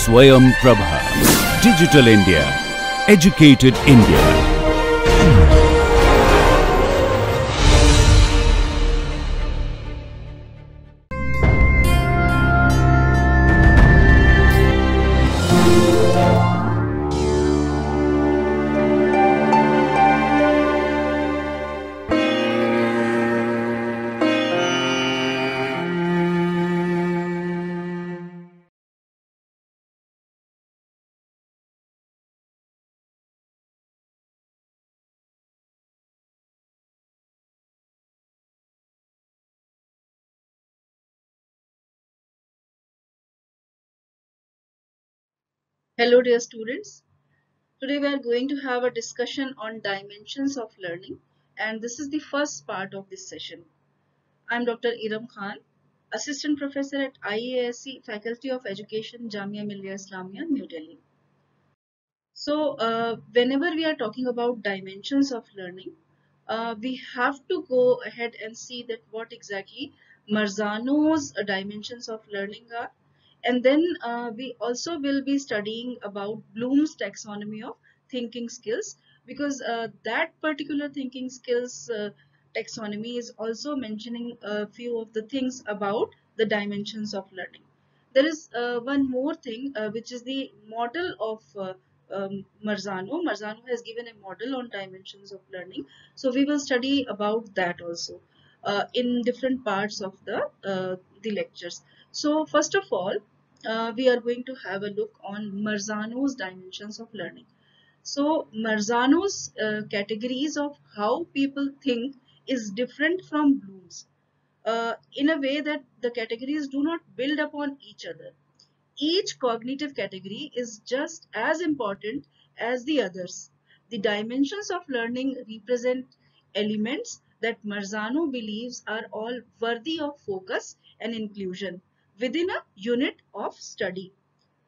Swayam Prabha. Digital India. Educated India. Hello, dear students. Today we are going to have a discussion on dimensions of learning, and this is the first part of this session. I'm Dr. Iram Khan, Assistant Professor at IASC Faculty of Education, Jamia Millia Islamia, New Delhi. So, whenever we are talking about dimensions of learning, we have to go ahead and see that what exactly Marzano's dimensions of learning are. And then we also will be studying about Bloom's taxonomy of thinking skills, because that particular thinking skills taxonomy is also mentioning a few of the things about the dimensions of learning. There is one more thing, which is the model of Marzano. Marzano has given a model on dimensions of learning. So we will study about that also in different parts of the lectures. So first of all, we are going to have a look on Marzano's dimensions of learning. So Marzano's categories of how people think is different from Bloom's, in a way that the categories do not build upon each other. Each cognitive category is just as important as the others. The dimensions of learning represent elements that Marzano believes are all worthy of focus and inclusion within a unit of study.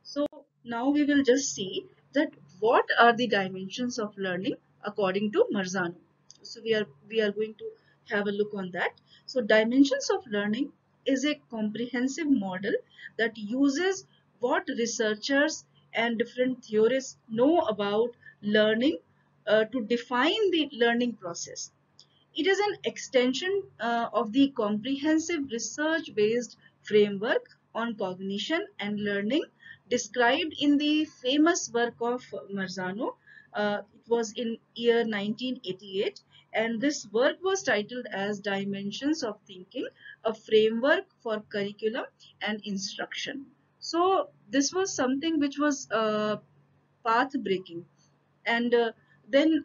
So now we will just see that what are the dimensions of learning according to Marzano. So we are going to have a look on that. So dimensions of learning is a comprehensive model that uses what researchers and different theorists know about learning to define the learning process. It is an extension of the comprehensive research-based framework on cognition and learning described in the famous work of Marzano. It was in year 1988, and this work was titled as Dimensions of Thinking, a framework for curriculum and instruction. So this was something which was path breaking, and then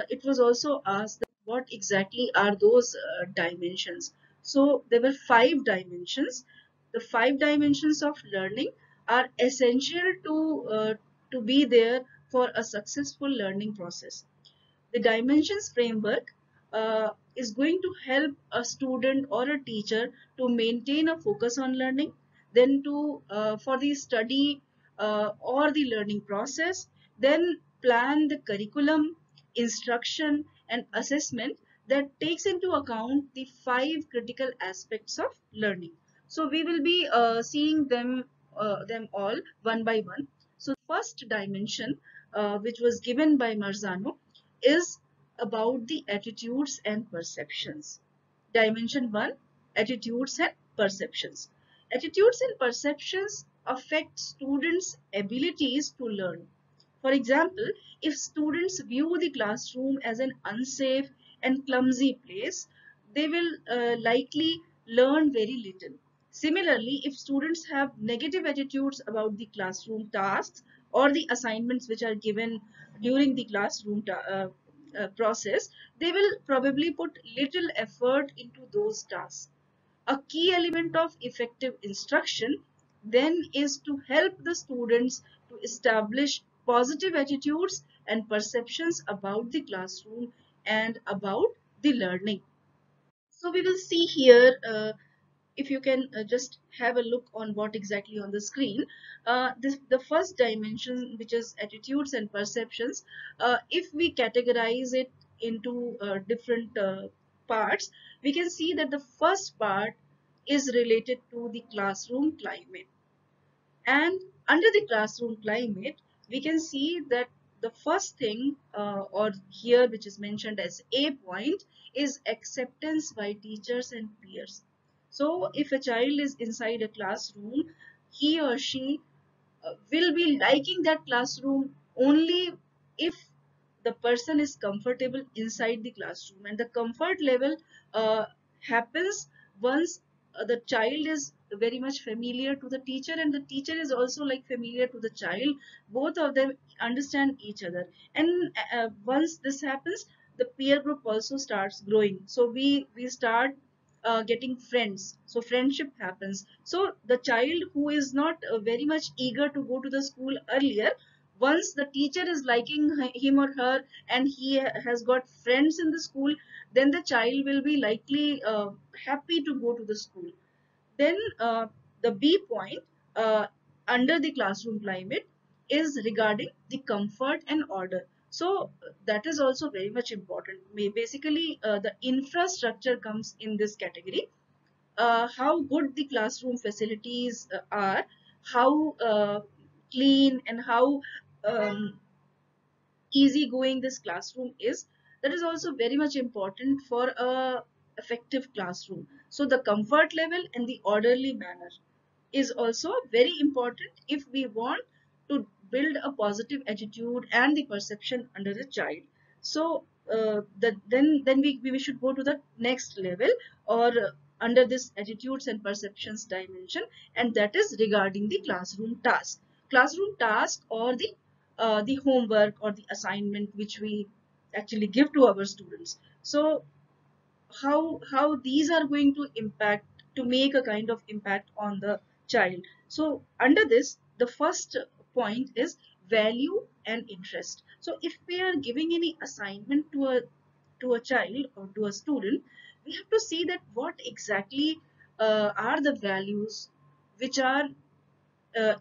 it was also asked that what exactly are those dimensions. So there were 5 dimensions. The 5 dimensions of learning are essential to be there for a successful learning process. The dimensions framework is going to help a student or a teacher to maintain a focus on learning, then to for the study or the learning process, then plan the curriculum, instruction and assessment that takes into account the 5 critical aspects of learning. So we will be seeing them all one by one. So first dimension, which was given by Marzano, is about the attitudes and perceptions. Dimension 1, attitudes and perceptions. Attitudes and perceptions affect students' abilities to learn. For example, if students view the classroom as an unsafe and clumsy place, they will likely learn very little. Similarly, if students have negative attitudes about the classroom tasks or the assignments which are given during the classroom process, they will probably put little effort into those tasks. A key element of effective instruction then is to help the students to establish positive attitudes and perceptions about the classroom and about the learning. So we will see here, if you can just have a look on what exactly on the screen. The first dimension, which is attitudes and perceptions, if we categorize it into different parts, we can see that the first part is related to the classroom climate. And Under the classroom climate, we can see that the first thing or here which is mentioned as a point is acceptance by teachers and peers. So if a child is inside a classroom, he or she will be liking that classroom only if the person is comfortable inside the classroom, and the comfort level uh, happens once the child is very much familiar to the teacher and the teacher is also like familiar to the child. Both of them understand each other, and once this happens, the peer group also starts growing, so we start getting friends, so friendship happens. So the child who is not very much eager to go to the school earlier, once the teacher is liking him or her and he has got friends in the school, then the child will be likely happy to go to the school. Then the B point under the classroom climate is regarding the comfort and order. So that is also very much important. Basically, the infrastructure comes in this category. How good the classroom facilities are, how clean and how um, easygoing this classroom is, that is also very much important for a effective classroom. So the comfort level and the orderly manner is also very important if we want to build a positive attitude and the perception under the child. So then we should go to the next level or under this attitudes and perceptions dimension, and that is regarding the classroom task or the homework or the assignment which we actually give to our students. So how these are going to impact, to make a kind of impact on the child. So under this, the first point is value and interest. So if we are giving any assignment to a child or to a student, we have to see that what exactly are the values which are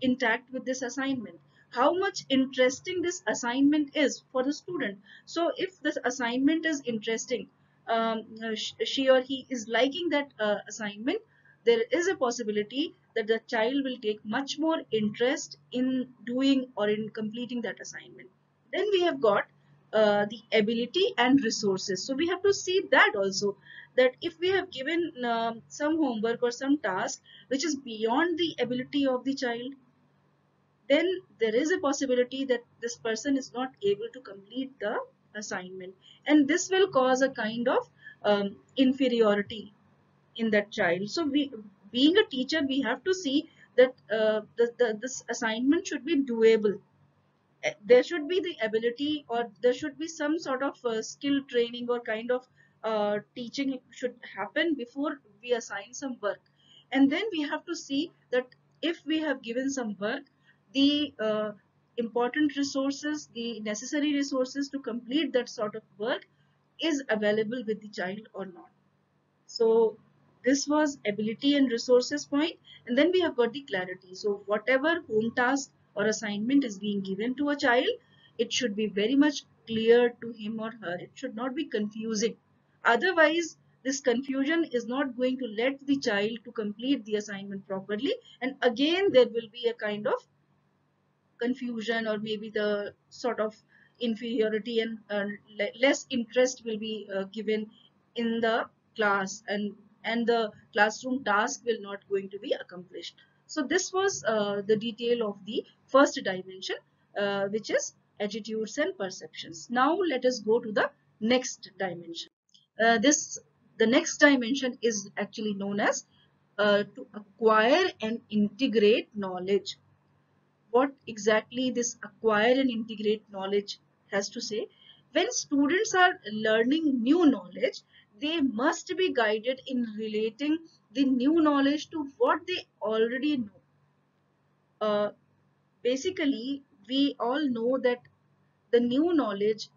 intact with this assignment, how much interesting this assignment is for the student. So if this assignment is interesting, she or he is liking that assignment, there is a possibility that the child will take much more interest in doing or in completing that assignment. Then we have got the ability and resources. So we have to see that also, that if we have given some homework or some task which is beyond the ability of the child, then there is a possibility that this person is not able to complete the assignment, and this will cause a kind of inferiority in that child. So we, being a teacher, we have to see that this assignment should be doable. There should be the ability, or there should be some sort of skill training or kind of teaching should happen before we assign some work. And then we have to see that if we have given some work, the important resources, the necessary resources to complete that sort of work is available with the child or not. So this was ability and resources point, and then we have got the clarity. So whatever home task or assignment is being given to a child, it should be very much clear to him or her. It should not be confusing. Otherwise, this confusion is not going to let the child to complete the assignment properly, and again there will be a kind of confusion, or maybe the sort of inferiority, and less interest will be given in the class, and the classroom task will not going to be accomplished. So this was the detail of the first dimension, which is attitudes and perceptions. Now let us go to the next dimension. This The next dimension is actually known as to acquire and integrate knowledge. What exactly this acquire and integrate knowledge has to say? When students are learning new knowledge, they must be guided in relating the new knowledge to what they already know. uh, Basically, we all know that the new knowledge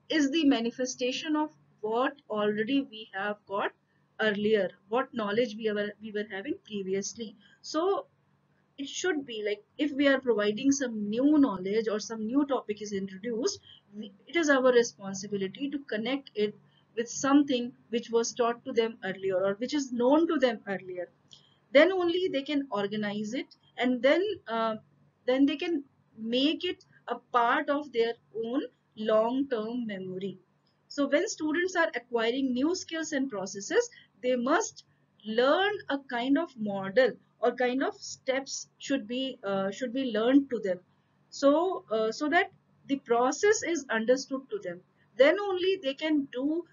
is the manifestation of what already we have got earlier, what knowledge we were having previously. So it should be like, if we are providing some new knowledge or some new topic is introduced, it is our responsibility to connect it with something which was taught to them earlier or which is known to them earlier. Then only they can organize it, and then then they can make it a part of their own long-term memory. So when students are acquiring new skills and processes, they must learn a kind of model or kind of steps should be learned to them. So that the process is understood to them. Then only they can do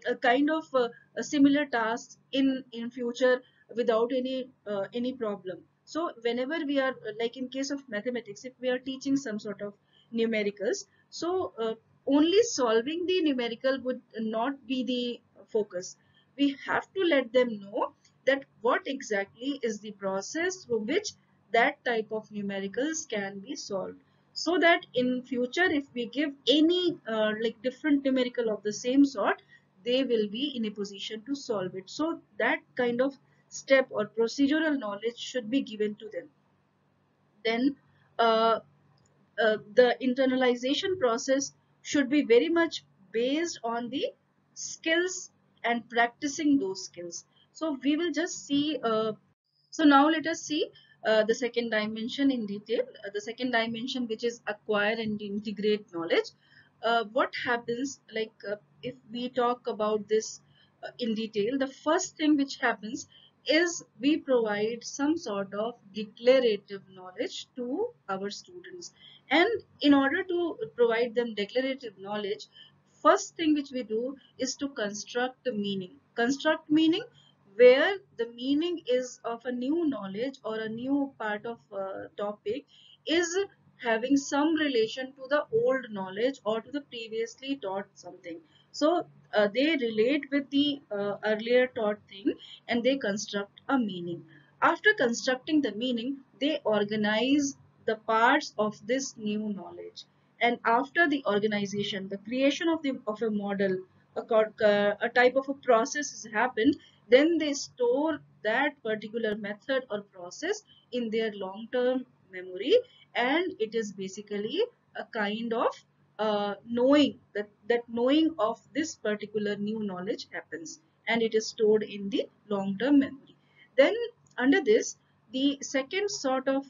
a kind of a similar task in future without any problem. So whenever we are like in case of mathematics, if we are teaching some sort of numericals, so only solving the numerical would not be the focus. We have to let them know that what exactly is the process through which that type of numericals can be solved, so that in future if we give any like different numerical of the same sort, they will be in a position to solve it. So that kind of step or procedural knowledge should be given to them. Then uh, the internalization process should be very much based on the skills and practicing those skills. So we will just see so now let us see the second dimension in detail. The second dimension, which is acquire and integrate knowledge. What happens, like if we talk about this in detail, the first thing which happens is we provide some sort of declarative knowledge to our students. And in order to provide them declarative knowledge, first thing which we do is to construct the meaning. Construct meaning where the meaning is of a new knowledge or a new part of topic is having some relation to the old knowledge or to the previously taught something. So they relate with the earlier taught thing and they construct a meaning. After constructing the meaning, they organize the parts of this new knowledge. And after the organization, the creation of a model, a type of a process has happened, then they store that particular method or process in their long-term memory, and it is basically a kind of knowing that knowing of this particular new knowledge happens, and it is stored in the long-term memory. Then under this, the second sort of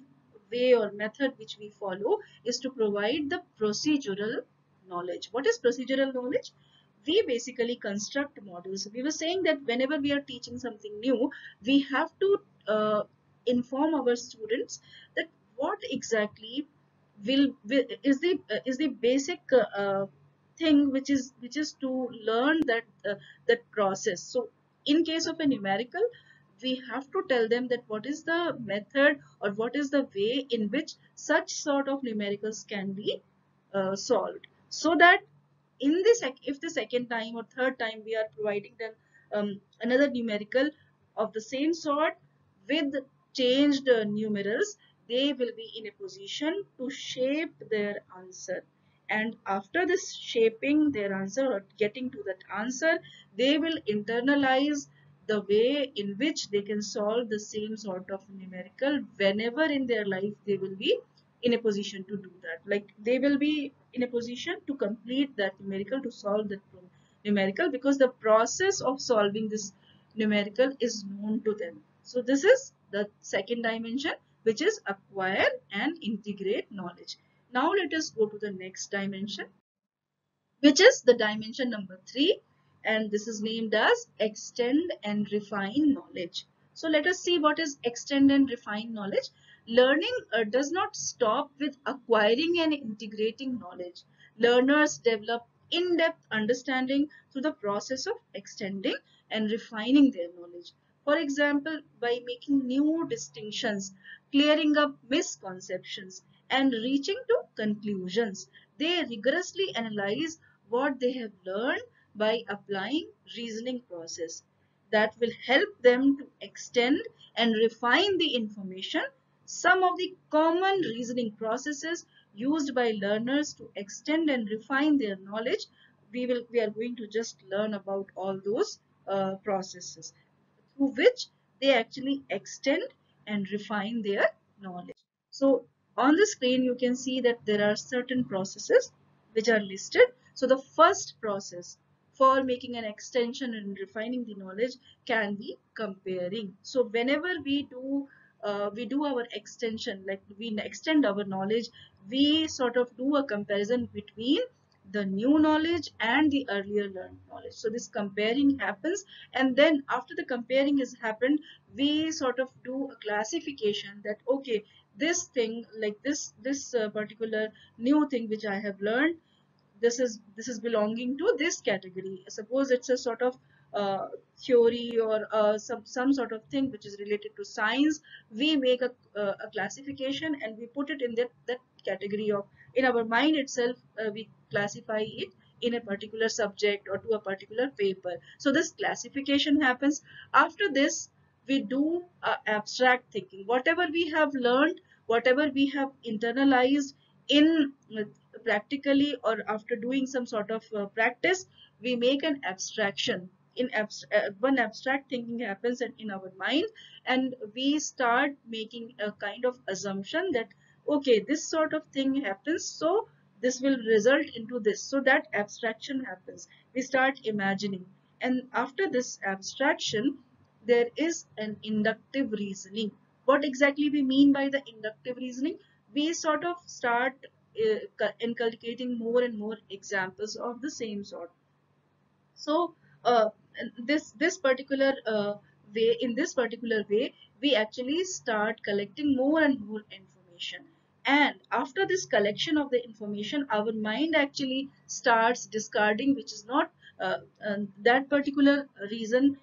way or method which we follow is to provide the procedural knowledge. What is procedural knowledge? We basically construct models. We were saying that whenever we are teaching something new, we have to inform our students that what exactly is the basic thing which is to learn that process. So in case of a numerical, we have to tell them that what is the method or what is the way in which such sort of numericals can be solved, so that in the if the second time or third time we are providing them another numerical of the same sort with changed numerals, they will be in a position to shape their answer. And after this shaping their answer or getting to that answer, they will internalize the way in which they can solve the same sort of numerical whenever in their life they will be in a position to do that. Like they will be in a position to complete that numerical, to solve that numerical, because the process of solving this numerical is known to them. So this is the second dimension, which is acquire and integrate knowledge. Now let us go to the next dimension, which is the dimension number 3, and this is named as extend and refine knowledge. So let us see what is extend and refine knowledge. Learning does not stop with acquiring and integrating knowledge. Learners develop in-depth understanding through the process of extending and refining their knowledge. For example, by making new distinctions, clearing up misconceptions, and reaching to conclusions, they rigorously analyze what they have learned by applying reasoning process that will help them to extend and refine the information. Some of the common reasoning processes used by learners to extend and refine their knowledge, we are going to just learn about all those processes through which they actually extend and refine their knowledge. So on the screen you can see that there are certain processes which are listed. So the first process for making an extension and refining the knowledge can be comparing. So whenever we do we do our extension, like we extend our knowledge, we sort of do a comparison between the new knowledge and the earlier learned knowledge. So this comparing happens, and then after the comparing has happened, we sort of do a classification that okay, this thing, like this particular new thing which I have learned, this is belonging to this category. Suppose it's a sort of uh, theory or some sort of thing which is related to science, we make a classification and we put it in that category of, in our mind itself, we classify it in a particular subject or to a particular paper. So this classification happens. After this, we do abstract thinking. Whatever we have learned, whatever we have internalized in practically or after doing some sort of practice, we make an abstraction. One abstract thinking happens in our mind, and we start making a kind of assumption that okay, this sort of thing happens, so this will result into this. So that abstraction happens, we start imagining, and after this abstraction there is an inductive reasoning. What exactly we mean by the inductive reasoning? We sort of start inculcating more and more examples of the same sort. So uh, this particular way, in this particular way, we actually start collecting more and more information. And after this collection of the information, our mind actually starts discarding, which is not that particular reason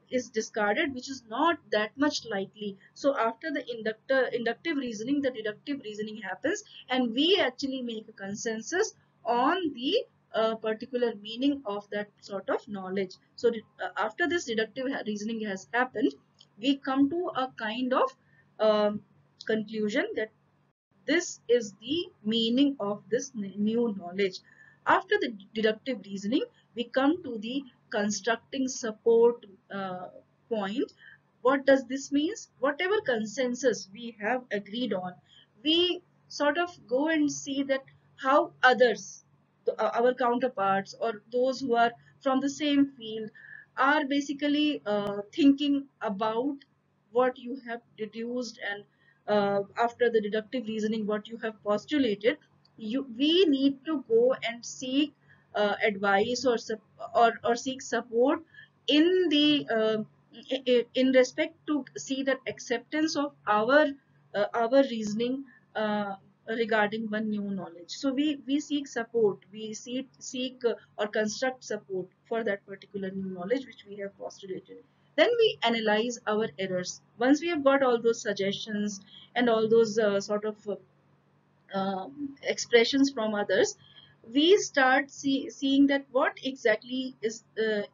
is discarded, which is not that much likely. So after the inductive reasoning, the deductive reasoning happens, and we actually make a consensus on the particular meaning of that sort of knowledge. So after this deductive reasoning has happened, we come to a kind of conclusion that this is the meaning of this new knowledge. After the deductive reasoning, we come to the constructing support point. What does this mean? Whatever consensus we have agreed on, we sort of go and see that how others, our counterparts or those who are from the same field, are basically thinking about what you have deduced, and after the deductive reasoning what you have postulated. We need to go and seek advice or seek support in the in respect to see that acceptance of our reasoning regarding one new knowledge. So we seek support, we seek or construct support for that particular new knowledge which we have postulated. Then we analyze our errors. Once we have got all those suggestions and all those sort of expressions from others, we start seeing that what exactly is the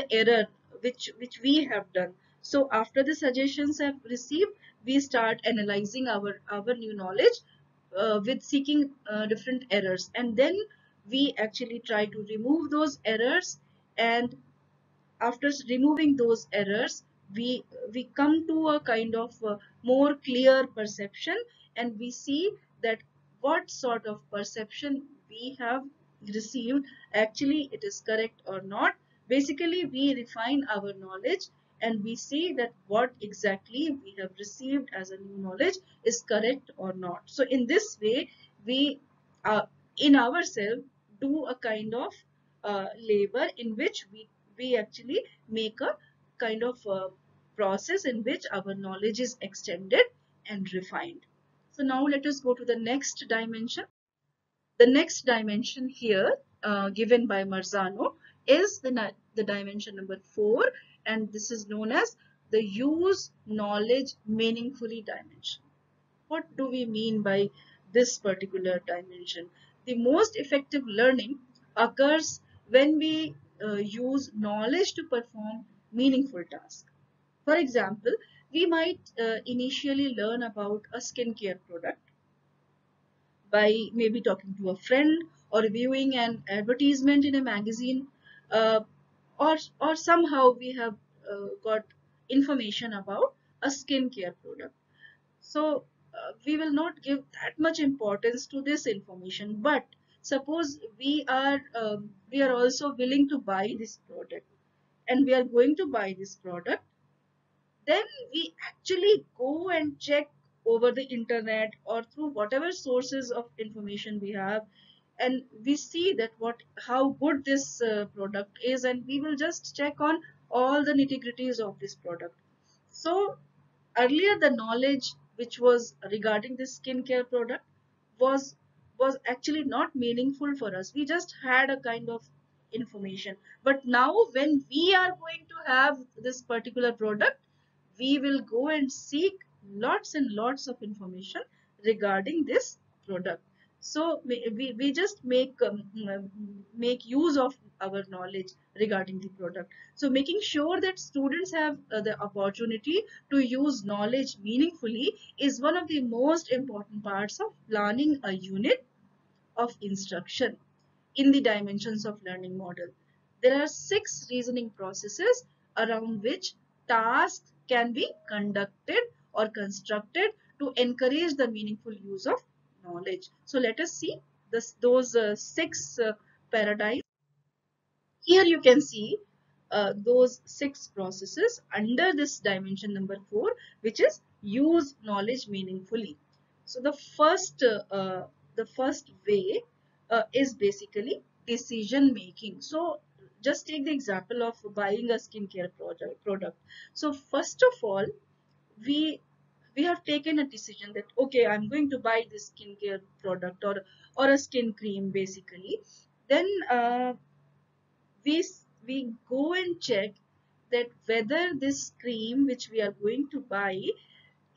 error which we have done. So after the suggestions have received, we start analyzing our new knowledge with seeking different errors, and then we actually try to remove those errors. And after removing those errors, we come to a kind of more clear perception, and we see that what sort of perception we have received, actually it is correct or not. Basically we refine our knowledge, and we see that what exactly we have received as a new knowledge is correct or not. So in this way we in ourselves do a kind of labor in which we actually make a kind of process in which our knowledge is extended and refined. So now let us go to the next dimension. The next dimension here given by Marzano is the dimension number 4, and this is known as the use knowledge meaningfully dimension. What do we mean by this particular dimension? The most effective learning occurs when we use knowledge to perform meaningful tasks. For example, we might initially learn about a skincare product by maybe talking to a friend or viewing an advertisement in a magazine, uh, or somehow we have got information about a skincare product. So we will not give that much importance to this information. But suppose we are also willing to buy this product, and we are going to buy this product, then we actually go and check over the internet or through whatever sources of information we have, and we see that how good this product is, and we will just check on all the nitty-gritties of this product. So earlier the knowledge which was regarding this skincare product was was actually not meaningful for us. We just had a kind of information. But now when we are going to have this particular product, we will go and seek lots and lots of information regarding this product. So we just make use of our knowledge regarding the product. So making sure that students have the opportunity to use knowledge meaningfully is one of the most important parts of planning a unit of instruction in the dimensions of learning model. There are 6 reasoning processes around which tasks can be conducted or constructed to encourage the meaningful use of knowledge. So let us see those 6 paradigms. Here you can see those 6 processes under this dimension number 4, which is use knowledge meaningfully. So the first way is basically decision making. So just take the example of buying a skincare product. So first of all, we we have taken a decision that okay, I'm going to buy this skincare product or a skin cream basically. Then we go and check that whether this cream which we are going to buy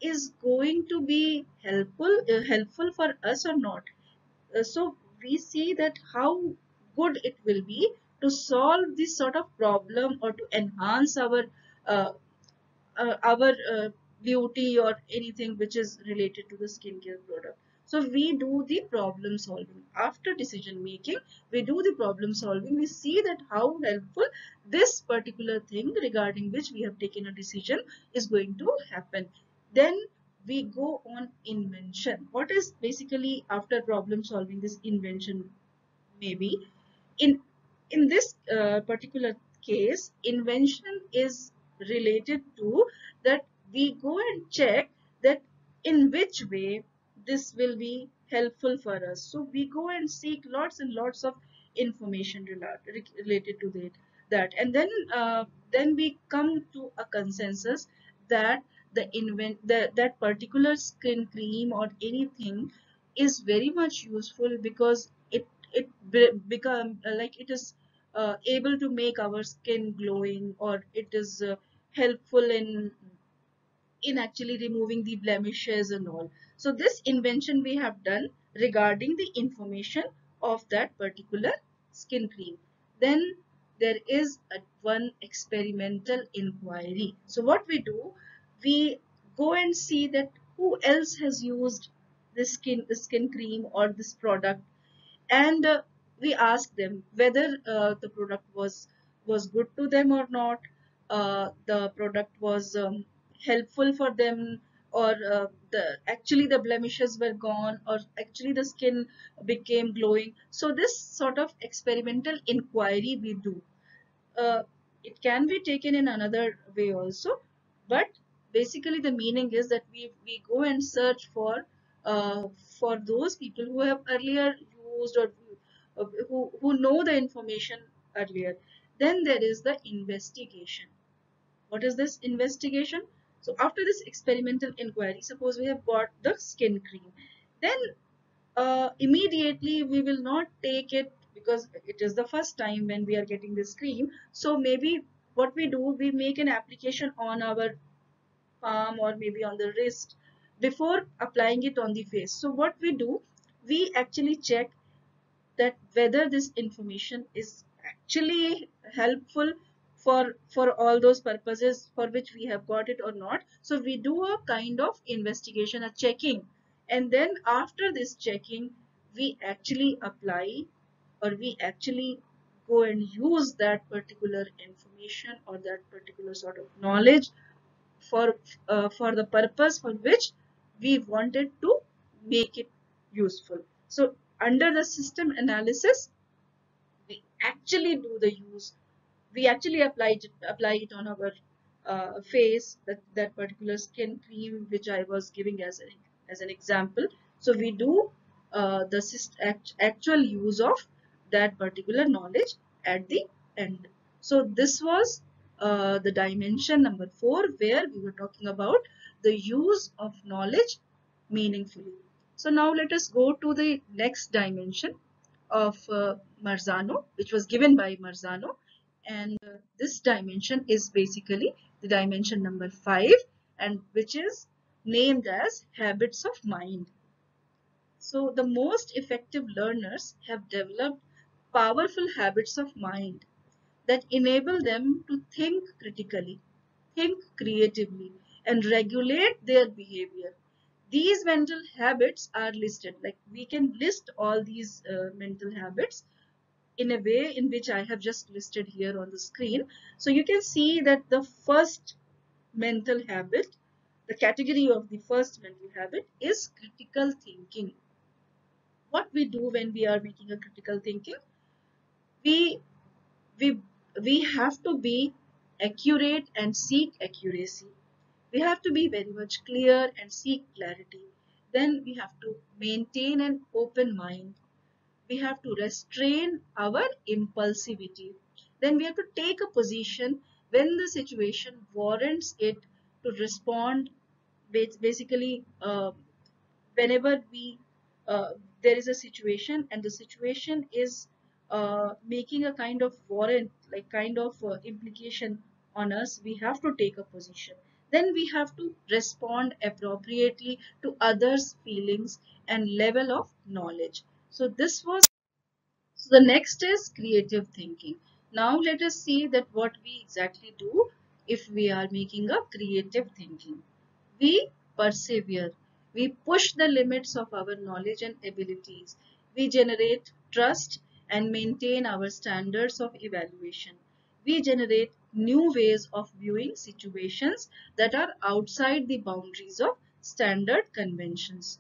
is going to be helpful for us or not. So we see that how good it will be to solve this sort of problem or to enhance uh, our beauty or anything which is related to the skincare product. So we do the problem solving. After decision making, we do the problem solving. We see that how helpful this particular thing regarding which we have taken a decision is going to happen. Then we go on invention. What is basically after problem solving this invention? Maybe in this particular case, invention is related to that we go and check that in which way this will be helpful for us. So we go and seek lots and lots of information related to that, and then we come to a consensus that that particular skin cream or anything is very much useful because it become like it is able to make our skin glowing, or it is helpful in actually removing the blemishes and all. So this invention we have done regarding the information of that particular skin cream. Then there is one experimental inquiry. So what we do, we go and see that who else has used this skin cream or this product, and we ask them whether the product was good to them or not, the product was helpful for them, or actually the blemishes were gone, or actually the skin became glowing. So this sort of experimental inquiry we do. uh, it can be taken in another way also, but basically the meaning is that we go and search uh, for those people who have earlier used, or who know the information earlier. Then there is the investigation. What is this investigation? So after this experimental inquiry, suppose we have got the skin cream, then immediately we will not take it because it is the first time when we are getting this cream. So maybe what we do, we make an application on our palm or maybe on the wrist before applying it on the face. So what we do, we actually check that whether this information is actually helpful for all those purposes for which we have got it or not. So we do a kind of investigation, a checking, and then after this checking, we actually apply, or we actually go and use that particular information or that particular sort of knowledge for the purpose for which we wanted to make it useful. So under the system analysis, we actually do the use. We actually apply it on our face, that particular skin cream which I was giving as an example. So we do the actual use of that particular knowledge at the end. So this was the dimension number 4, where we were talking about the use of knowledge meaningfully. So now let us go to the next dimension of Marzano, which was given by Marzano. And this dimension is basically the dimension number 5, and which is named as habits of mind. So the most effective learners have developed powerful habits of mind that enable them to think critically, think creatively, and regulate their behavior. These mental habits are listed. Like, we can list all these mental habits in a way in which I have just listed here on the screen. So you can see that the first mental habit, the category of the first mental habit, is critical thinking. What we do when we are making a critical thinking, we we we have to be accurate and seek accuracy. We have to be very much clear and seek clarity. Then we have to maintain an open mind. We have to restrain our impulsivity. Then we have to take a position when the situation warrants it, to respond basically whenever we uh, there is a situation and the situation is making a kind of warrant, like kind of implication on us, we have to take a position. Then we have to respond appropriately to others feelings and level of knowledge. So this was, so the next is creative thinking. Now let us see that what we exactly do if we are making a creative thinking. We persevere. We push the limits of our knowledge and abilities. We generate trust and maintain our standards of evaluation. We generate new ways of viewing situations that are outside the boundaries of standard conventions.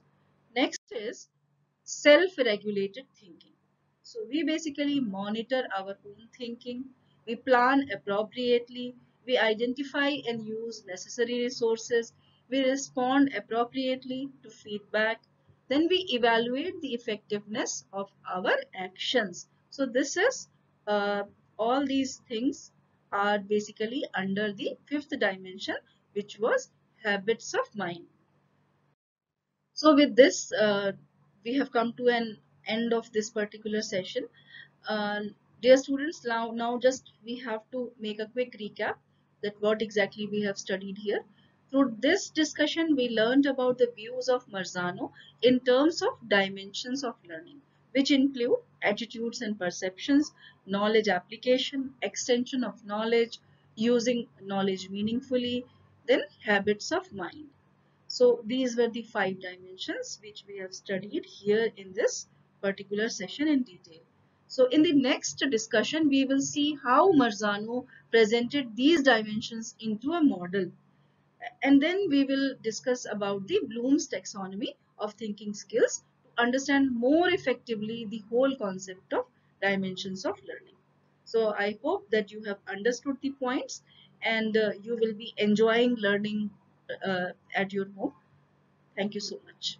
Next is self-regulated thinking. So we basically monitor our own thinking, we plan appropriately, we identify and use necessary resources, we respond appropriately to feedback, then we evaluate the effectiveness of our actions. So this is all these things are basically under the fifth dimension, which was habits of mind. So with this, we have come to an end of this particular session. Uh, Dear students, now just we have to make a quick recap that what exactly we have studied here. Through this discussion, we learned about the views of Marzano in terms of dimensions of learning, which include attitudes and perceptions, knowledge application, extension of knowledge, using knowledge meaningfully, then habits of mind. So these were the 5 dimensions which we have studied here in this particular session in detail. So in the next discussion, we will see how Marzano presented these dimensions into a model. And then we will discuss about the Bloom's taxonomy of thinking skills to understand more effectively the whole concept of dimensions of learning. So I hope that you have understood the points, and you will be enjoying learning at your home. Thank you so much.